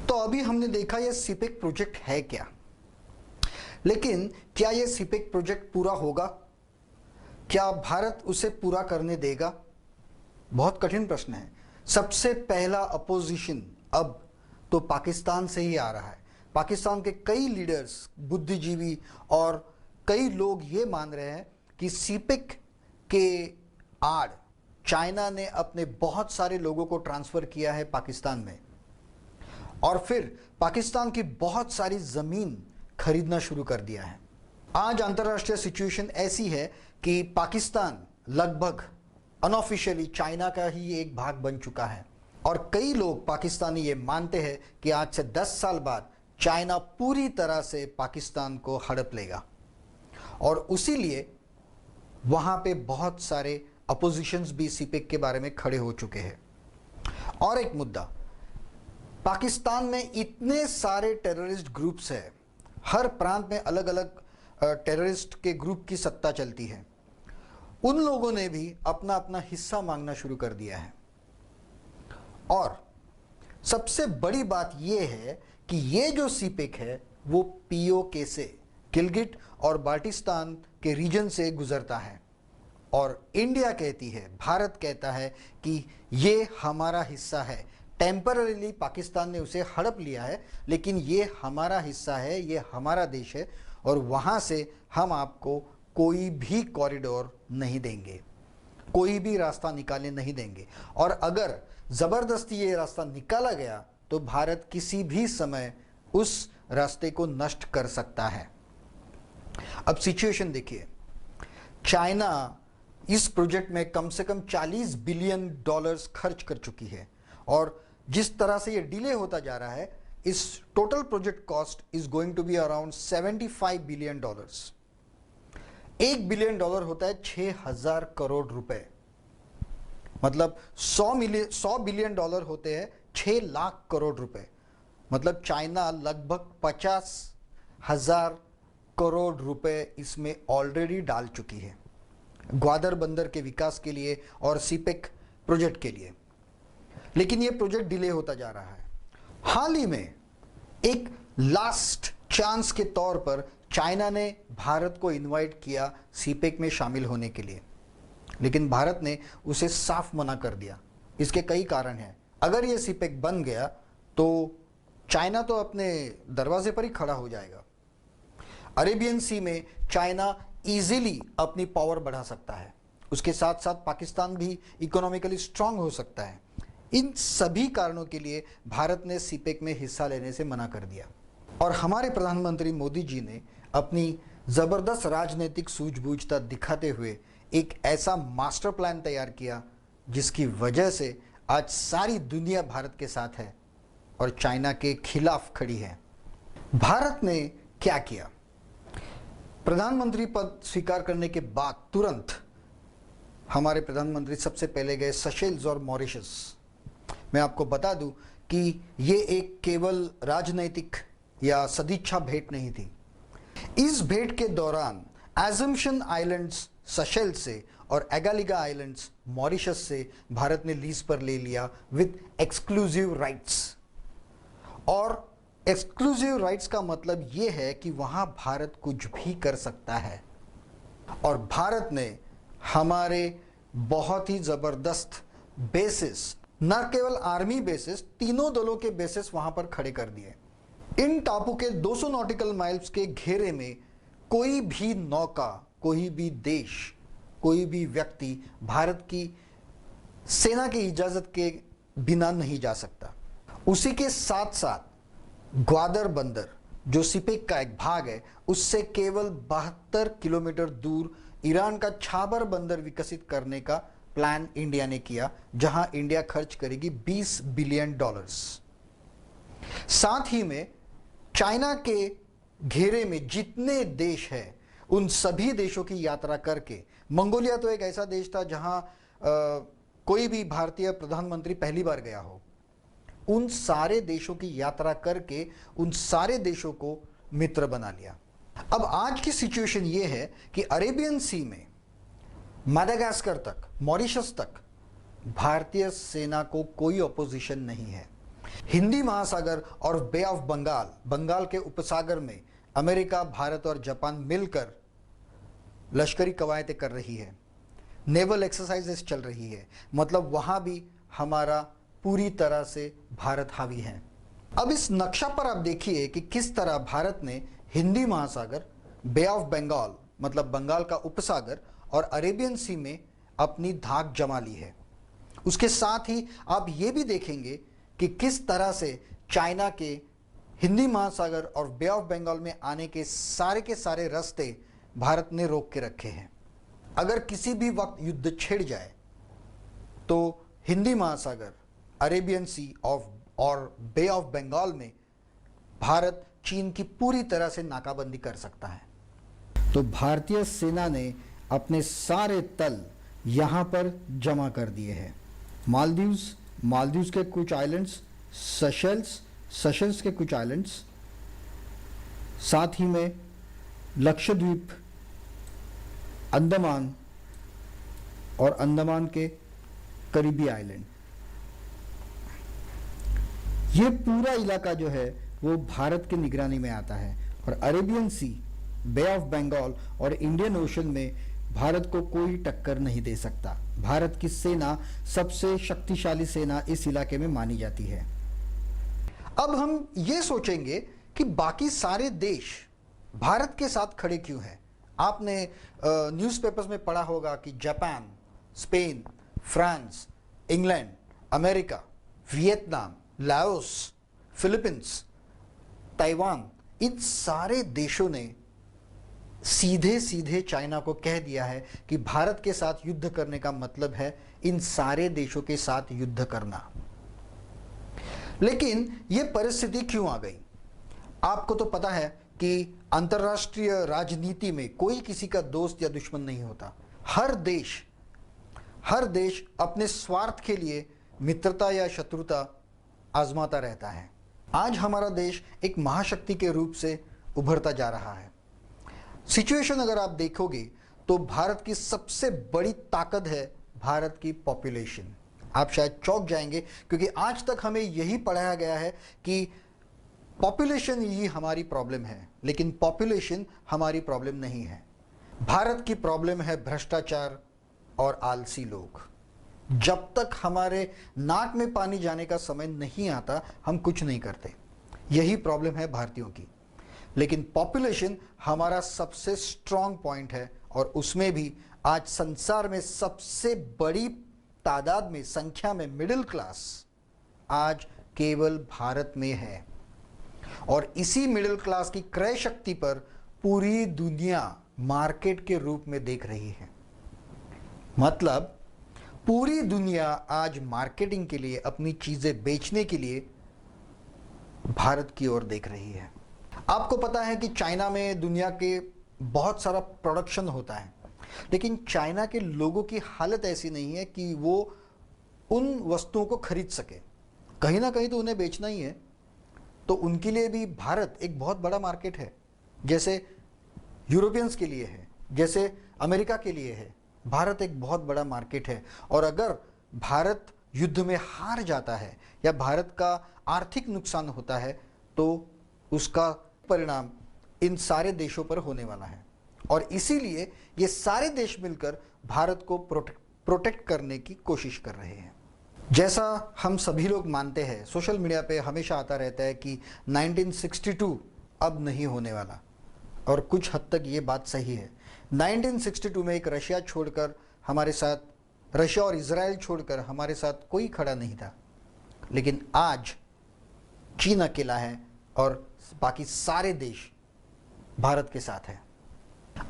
तो अभी हमने देखा ये सीपेक प्रोजेक्ट है क्या, लेकिन क्या ये सीपेक प्रोजेक्ट पूरा होगा? क्या भारत उसे पूरा करने देगा? बहुत कठिन प्रश्न है। सबसे पहला अपोजिशन अब तो पाकिस्तान से ही आ रहा है। पाकिस्तान के कई लीडर्स, बुद्धिजीवी और कई लोग ये मान रहे हैं कि सीपेक के आड़ चाइना ने अपने बहुत सारे लोगों को ट्रांसफर किया है पाकिस्तान में, और फिर पाकिस्तान की बहुत सारी जमीन खरीदना शुरू कर दिया है। आज अंतर्राष्ट्रीय सिचुएशन ऐसी है कि पाकिस्तान लगभग अनऑफिशियली चाइना का ही एक भाग बन चुका है, और कई लोग पाकिस्तानी ये मानते हैं कि आज से 10 साल बाद चाइना पूरी तरह से पाकिस्तान को हड़प लेगा, और उसीलिए वहां पे बहुत सारे अपोजिशंस भी सीपेक के बारे में खड़े हो चुके हैं। और एक मुद्दा, पाकिस्तान में इतने सारे टेररिस्ट ग्रुप्स हैं, हर प्रांत में अलग अलग टेररिस्ट के ग्रुप की सत्ता चलती है। उन लोगों ने भी अपना अपना हिस्सा मांगना शुरू कर दिया है। और सबसे बड़ी बात यह है कि ये जो सीपेक है वो पीओके से, गिलगिट और बाल्टिस्तान के रीजन से गुजरता है, और इंडिया कहती है, भारत कहता है कि ये हमारा हिस्सा है। टेम्पररीली पाकिस्तान ने उसे हड़प लिया है, लेकिन ये हमारा हिस्सा है, ये हमारा देश है, और वहाँ से हम आपको कोई भी कॉरिडोर नहीं देंगे, कोई भी रास्ता निकालने नहीं देंगे। और अगर ज़बरदस्ती ये रास्ता निकाला गया तो भारत किसी भी समय उस रास्ते को नष्ट कर सकता है। अब सिचुएशन देखिए, चाइना इस प्रोजेक्ट में कम से कम $40 बिलियन खर्च कर चुकी है, और जिस तरह से ये डिले होता जा रहा है, इस total project cost is going to be around $75 billion. $1 billion होता है 6,000 करोड़ रुपए, मतलब 100 बिलियन डॉलर होते हैं 6 लाख करोड़ रुपए। मतलब चाइना लगभग 50,000 करोड़ रुपए इसमें ऑलरेडी डाल चुकी है, ग्वादर बंदर के विकास के लिए और सीपेक प्रोजेक्ट के लिए। लेकिन यह प्रोजेक्ट डिले होता जा रहा है। हाल ही में एक लास्ट चांस के तौर पर चाइना ने भारत को इनवाइट किया सीपेक में शामिल होने के लिए, लेकिन भारत ने उसे साफ मना कर दिया। इसके कई कारण हैं। अगर यह सीपेक बन गया तो चाइना तो अपने दरवाजे पर ही खड़ा हो जाएगा। अरेबियन सी में चाइना इजीली अपनी पावर बढ़ा सकता है, उसके साथ साथ पाकिस्तान भी इकोनॉमिकली स्ट्रांग हो सकता है। इन सभी कारणों के लिए भारत ने सीपेक में हिस्सा लेने से मना कर दिया, और हमारे प्रधानमंत्री मोदी जी ने अपनी जबरदस्त राजनीतिक सूझबूझता दिखाते हुए एक ऐसा मास्टर प्लान तैयार किया जिसकी वजह से आज सारी दुनिया भारत के साथ है और चाइना के खिलाफ खड़ी है। भारत ने क्या किया? प्रधानमंत्री पद स्वीकार करने के बाद तुरंत हमारे प्रधानमंत्री सबसे पहले गए सेशेल्स और मॉरिशस। मैं आपको बता दूं कि ये एक केवल राजनैतिक या सदिच्छा भेंट नहीं थी। इस भेंट के दौरान एजम्पशन आइलैंड्स सेशेल्स से और एगालिगा आइलैंड्स मॉरिशस से भारत ने लीज पर ले लिया विद एक्सक्लूसिव राइट्स। और एक्सक्लूसिव राइट्स का मतलब यह है कि वहां भारत कुछ भी कर सकता है, और भारत ने हमारे बहुत ही जबरदस्त बेसिस, न केवल आर्मी बेसिस, तीनों दलों के बेसिस वहां पर खड़े कर दिए। इन टापू के 200 नॉटिकल माइल्स के घेरे में कोई भी नौका, कोई भी देश, कोई भी व्यक्ति भारत की सेना की इजाजत के बिना नहीं जा सकता। उसी के साथ साथ ग्वादर बंदर, जो सीपेक का एक भाग है, उससे केवल 72 किलोमीटर दूर ईरान का छाबर बंदर विकसित करने का प्लान इंडिया ने किया, जहां इंडिया खर्च करेगी $20 बिलियन। साथ ही में चाइना के घेरे में जितने देश हैं, उन सभी देशों की यात्रा करके, मंगोलिया तो एक ऐसा देश था जहां कोई भी भारतीय प्रधानमंत्री पहली बार गया हो, उन सारे देशों की यात्रा करके उन सारे देशों को मित्र बना लिया। अब आज की सिचुएशन यह है कि अरेबियन सी में मादागास्कर तक, मॉरिशस तक भारतीय सेना को कोई अपोजिशन नहीं है। हिंदी महासागर और बे ऑफ बंगाल, बंगाल के उपसागर में अमेरिका, भारत और जापान मिलकर लश्करी कवायतें कर रही है, नेवल एक्सरसाइजेस चल रही है, मतलब वहां भी हमारा पूरी तरह से भारत हावी है। अब इस नक्शा पर आप देखिए कि किस तरह भारत ने हिंदी महासागर, बे ऑफ बंगाल मतलब बंगाल का उपसागर और अरेबियन सी में अपनी धाक जमा ली है। उसके साथ ही आप ये भी देखेंगे कि किस तरह से चाइना के हिंदी महासागर और बे ऑफ बंगाल में आने के सारे रास्ते भारत ने रोक के रखे हैं। अगर किसी भी वक्त युद्ध छिड़ जाए तो हिंदी महासागर, अरेबियन सी और बे ऑफ बंगाल में भारत चीन की पूरी तरह से नाकाबंदी कर सकता है। तो भारतीय सेना ने अपने सारे तल यहाँ पर जमा कर दिए हैं। मालदीव्स के कुछ आइलैंड्स, सेशल्स के कुछ आइलैंड्स, साथ ही में लक्षद्वीप, अंडमान और अंडमान के करीबी आइलैंड, ये पूरा इलाका जो है वो भारत के निगरानी में आता है। और Arabian Sea, Bay of Bengal और इंडियन ओशन में भारत को कोई टक्कर नहीं दे सकता। भारत की सेना सबसे शक्तिशाली सेना इस इलाके में मानी जाती है। अब हम ये सोचेंगे कि बाकी सारे देश भारत के साथ खड़े क्यों हैं। आपने न्यूज़पेपर्स में पढ़ा होगा कि Japan, Spain, France, England, America, Vietnam, Laos, Philippines, Taiwan, इन सारे देशों ने सीधे सीधे चाइना को कह दिया है कि भारत के साथ युद्ध करने का मतलब है इन सारे देशों के साथ युद्ध करना। लेकिन यह परिस्थिति क्यों आ गई? आपको तो पता है कि अंतर्राष्ट्रीय राजनीति में कोई किसी का दोस्त या दुश्मन नहीं होता। हर देश अपने स्वार्थ के लिए मित्रता या शत्रुता आजमाता रहता है। आज हमारा देश एक महाशक्ति के रूप से उभरता जा रहा है। सिचुएशन अगर आप देखोगे तो भारत की सबसे बड़ी ताकत है भारत की पॉपुलेशन। आप शायद चौंक जाएंगे क्योंकि आज तक हमें यही पढ़ाया गया है कि पॉपुलेशन ही हमारी प्रॉब्लम है, लेकिन पॉपुलेशन हमारी प्रॉब्लम नहीं है। भारत की प्रॉब्लम है भ्रष्टाचार और आलसी लोग। जब तक हमारे नाक में पानी जाने का समय नहीं आता हम कुछ नहीं करते। यही प्रॉब्लम है भारतीयों की। लेकिन पॉपुलेशन हमारा सबसे स्ट्रॉन्ग पॉइंट है और उसमें भी आज संसार में सबसे बड़ी तादाद में, संख्या में मिडिल क्लास आज केवल भारत में है। और इसी मिडिल क्लास की क्रय शक्ति पर पूरी दुनिया मार्केट के रूप में देख रही है। मतलब पूरी दुनिया आज मार्केटिंग के लिए, अपनी चीजें बेचने के लिए भारत की ओर देख रही है। आपको पता है कि चाइना में दुनिया के बहुत सारा प्रोडक्शन होता है, लेकिन चाइना के लोगों की हालत ऐसी नहीं है कि वो उन वस्तुओं को खरीद सके। कहीं ना कहीं तो उन्हें बेचना ही है। तो उनके लिए भी भारत एक बहुत बड़ा मार्केट है, जैसे यूरोपियंस के लिए है, जैसे अमेरिका के लिए है। भारत एक बहुत बड़ा मार्केट है। और अगर भारत युद्ध में हार जाता है या भारत का आर्थिक नुकसान होता है तो उसका परिणाम इन सारे देशों पर होने वाला है। और इसीलिए ये सारे देश मिलकर भारत को प्रोटेक्ट करने की कोशिश कर रहे हैं। जैसा हम सभी लोग मानते हैं, सोशल मीडिया पे हमेशा आता रहता है कि 1962 अब नहीं होने वाला, और कुछ हद तक ये बात सही है। 1962 में एक रशिया छोड़कर हमारे साथ, रशिया और इजराइल छोड़कर हमारे साथ कोई खड़ा नहीं था। लेकिन आज चीन अकेला है और बाकी सारे देश भारत के साथ है।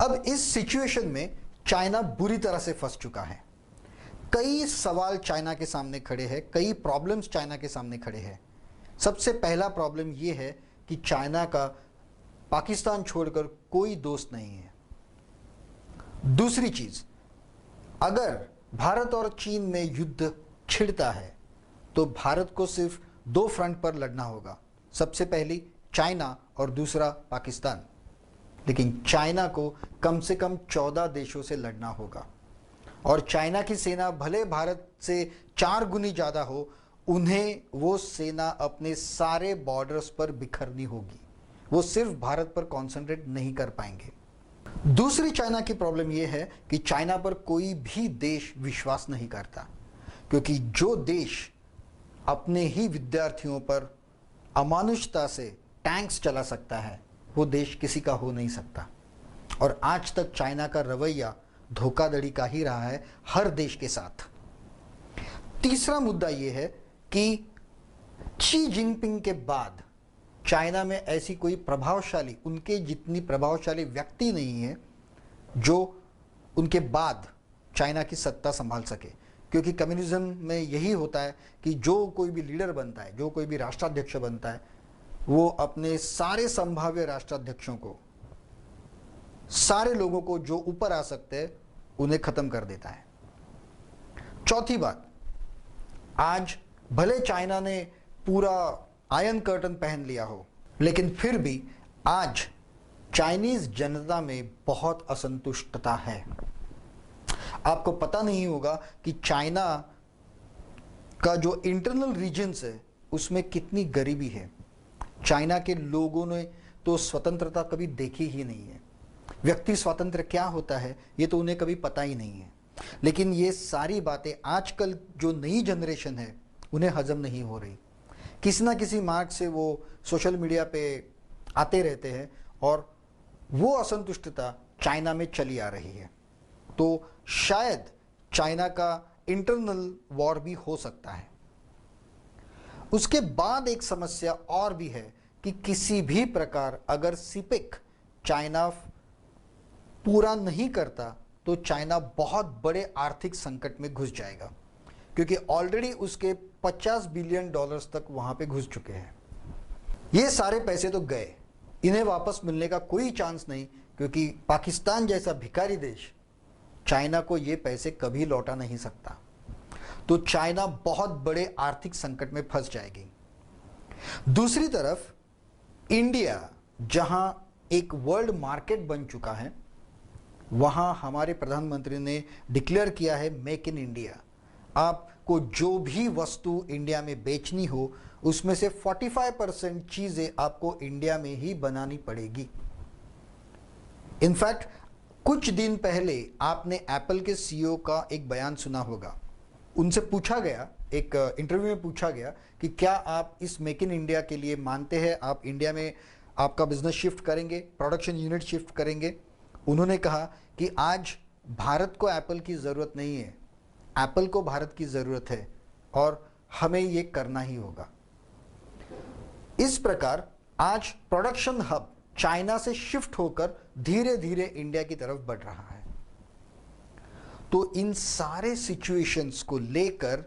अब इस सिचुएशन में चाइना बुरी तरह से फंस चुका है। कई सवाल चाइना के सामने खड़े हैं, कई प्रॉब्लम्स चाइना के सामने खड़े हैं। सबसे पहला प्रॉब्लम यह है कि चाइना का पाकिस्तान छोड़कर कोई दोस्त नहीं है। दूसरी चीज, अगर भारत और चीन में युद्ध छिड़ता है तो भारत को सिर्फ दो फ्रंट पर लड़ना होगा, सबसे पहली चाइना और दूसरा पाकिस्तान। लेकिन चाइना को कम से कम 14 देशों से लड़ना होगा, और चाइना की सेना भले भारत से 4 गुनी ज़्यादा हो, उन्हें वो सेना अपने सारे बॉर्डर्स पर बिखरनी होगी। वो सिर्फ भारत पर कॉन्सेंट्रेट नहीं कर पाएंगे। दूसरी चाइना की प्रॉब्लम यह है कि चाइना पर कोई भी देश विश्वास नहीं करता, क्योंकि जो देश अपने ही विद्यार्थियों पर अमानुषता से टैंक्स चला सकता है वो देश किसी का हो नहीं सकता। और आज तक चाइना का रवैया धोखाधड़ी का ही रहा है हर देश के साथ। तीसरा मुद्दा यह है कि शी जिनपिंग के बाद चाइना में ऐसी कोई प्रभावशाली, उनके जितनी प्रभावशाली व्यक्ति नहीं है जो उनके बाद चाइना की सत्ता संभाल सके। क्योंकि कम्युनिज्म में यही होता है कि जो कोई भी लीडर बनता है, जो कोई भी राष्ट्राध्यक्ष बनता है, वो अपने सारे संभाव्य राष्ट्राध्यक्षों को, सारे लोगों को जो ऊपर आ सकते हैं उन्हें खत्म कर देता है। चौथी बात, आज भले चाइना ने पूरा आयरन कर्टन पहन लिया हो, लेकिन फिर भी आज चाइनीज जनता में बहुत असंतुष्टता है। आपको पता नहीं होगा कि चाइना का जो इंटरनल रीजन्स है उसमें कितनी गरीबी है। चाइना के लोगों ने तो स्वतंत्रता कभी देखी ही नहीं है। व्यक्ति स्वातंत्र्य क्या होता है ये तो उन्हें कभी पता ही नहीं है। लेकिन ये सारी बातें आजकल जो नई जनरेशन है उन्हें हजम नहीं हो रही। किसी ना किसी मार्ग से वो सोशल मीडिया पे आते रहते हैं और वो असंतुष्टता चाइना में चली आ रही है। तो शायद चाइना का इंटरनल वॉर भी हो सकता है। उसके बाद एक समस्या और भी है कि किसी भी प्रकार अगर सीपेक चाइना पूरा नहीं करता तो चाइना बहुत बड़े आर्थिक संकट में घुस जाएगा, क्योंकि ऑलरेडी उसके 50 बिलियन डॉलर्स तक वहां पे घुस चुके हैं। ये सारे पैसे तो गए, इन्हें वापस मिलने का कोई चांस नहीं, क्योंकि पाकिस्तान जैसा भिखारी देश चाइना को ये पैसे कभी लौटा नहीं सकता। तो चाइना बहुत बड़े आर्थिक संकट में फंस जाएगी। दूसरी तरफ इंडिया, जहां एक वर्ल्ड मार्केट बन चुका है, वहां हमारे प्रधानमंत्री ने डिक्लेयर किया है मेक इन इंडिया। आपको जो भी वस्तु इंडिया में बेचनी हो उसमें से 45% चीजें आपको इंडिया में ही बनानी पड़ेगी। इनफैक्ट कुछ दिन पहले आपने एप्पल के सीईओ का एक बयान सुना होगा। उनसे पूछा गया, एक इंटरव्यू में पूछा गया कि क्या आप इस मेक इन इंडिया के लिए मानते हैं, आप इंडिया में आपका बिजनेस शिफ्ट करेंगे, प्रोडक्शन यूनिट शिफ्ट करेंगे। उन्होंने कहा कि आज भारत को एप्पल की ज़रूरत नहीं है, एप्पल को भारत की ज़रूरत है और हमें ये करना ही होगा। इस प्रकार आज प्रोडक्शन हब चाइना से शिफ्ट होकर धीरे धीरे इंडिया की तरफ बढ़ रहा है। तो इन सारे सिचुएशंस को लेकर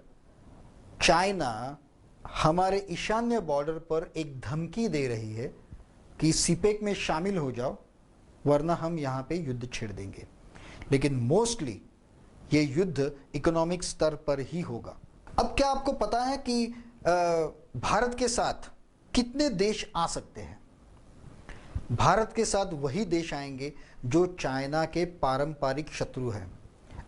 चाइना हमारे ईशान्य बॉर्डर पर एक धमकी दे रही है कि सीपेक में शामिल हो जाओ वरना हम यहां पे युद्ध छेड़ देंगे। लेकिन मोस्टली ये युद्ध इकोनॉमिक स्तर पर ही होगा। अब क्या आपको पता है कि भारत के साथ कितने देश आ सकते हैं? भारत के साथ वही देश आएंगे जो चाइना के पारंपरिक शत्रु हैं।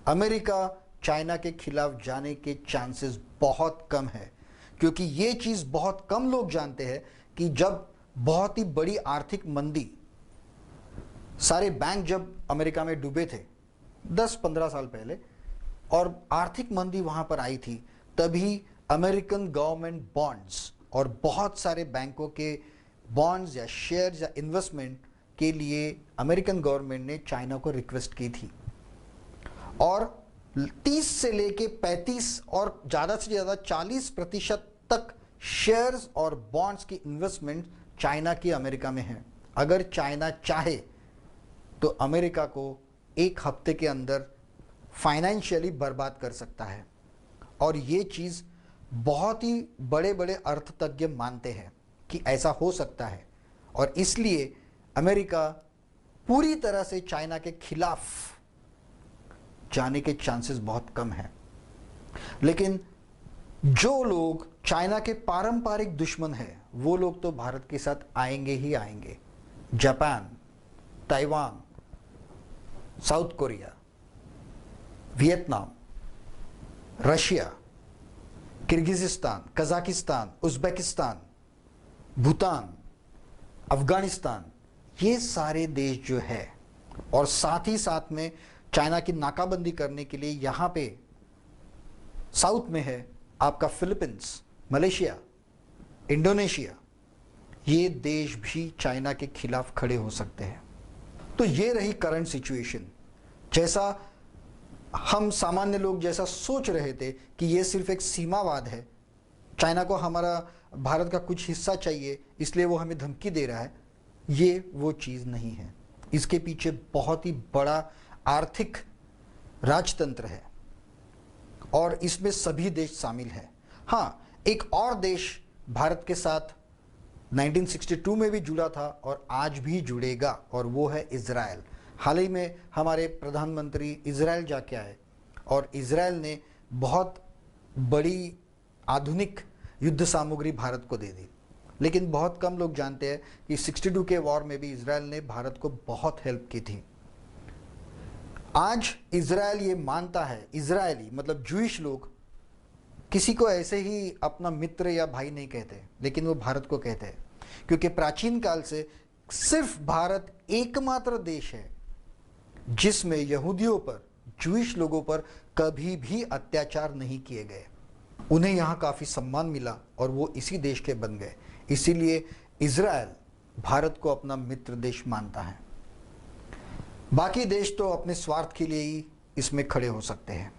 अमेरिका चाइना के खिलाफ जाने के चांसेस बहुत कम है, क्योंकि ये चीज़ बहुत कम लोग जानते हैं कि जब बहुत ही बड़ी आर्थिक मंदी, सारे बैंक जब अमेरिका में डूबे थे 10-15 साल पहले और आर्थिक मंदी वहां पर आई थी, तभी अमेरिकन गवर्नमेंट बॉन्ड्स और बहुत सारे बैंकों के बॉन्ड्स या शेयर्स या इन्वेस्टमेंट के लिए अमेरिकन गवर्नमेंट ने चाइना को रिक्वेस्ट की थी। और 30 से लेके 35 और ज़्यादा से ज़्यादा 40% तक शेयर्स और बॉन्ड्स की इन्वेस्टमेंट चाइना की अमेरिका में है। अगर चाइना चाहे तो अमेरिका को एक हफ्ते के अंदर फाइनेंशियली बर्बाद कर सकता है। और ये चीज़ बहुत ही बड़े बड़े अर्थतज्ञ मानते हैं कि ऐसा हो सकता है, और इसलिए अमेरिका पूरी तरह से चाइना के खिलाफ जाने के चांसेस बहुत कम हैं। लेकिन जो लोग चाइना के पारंपरिक दुश्मन हैं वो लोग तो भारत के साथ आएंगे ही आएंगे। Japan, Taiwan, south Korea, Vietnam, Russia, Kyrgyzstan, Kazakhstan, Uzbekistan, Bhutan, Afghanistan, ये सारे देश जो है, और साथ ही साथ में चाइना की नाकाबंदी करने के लिए यहाँ पे साउथ में है आपका फिलीपींस, मलेशिया, इंडोनेशिया, ये देश भी चाइना के खिलाफ खड़े हो सकते हैं। तो ये रही करंट सिचुएशन। जैसा हम सामान्य लोग जैसा सोच रहे थे कि ये सिर्फ एक सीमावाद है, चाइना को हमारा भारत का कुछ हिस्सा चाहिए इसलिए वो हमें धमकी दे रहा है, ये वो चीज़ नहीं है। इसके पीछे बहुत ही बड़ा आर्थिक राजतंत्र है और इसमें सभी देश शामिल हैं। हाँ, एक और देश भारत के साथ 1962 में भी जुड़ा था और आज भी जुड़ेगा, और वो है इजराइल। हाल ही में हमारे प्रधानमंत्री इजराइल जाके आए और इजराइल ने बहुत बड़ी आधुनिक युद्ध सामग्री भारत को दे दी, लेकिन बहुत कम लोग जानते हैं कि 62 के वॉर में भी इजराइल ने भारत को बहुत हेल्प की थी। आज इजराइल ये मानता है, इजरायली मतलब जूइश लोग किसी को ऐसे ही अपना मित्र या भाई नहीं कहते, लेकिन वो भारत को कहते हैं, क्योंकि प्राचीन काल से सिर्फ भारत एकमात्र देश है जिसमें यहूदियों पर, जूइश लोगों पर कभी भी अत्याचार नहीं किए गए। उन्हें यहाँ काफ़ी सम्मान मिला और वो इसी देश के बन गए। इसीलिए इजराइल भारत को अपना मित्र देश मानता है। बाकी देश तो अपने स्वार्थ के लिए ही इसमें खड़े हो सकते हैं।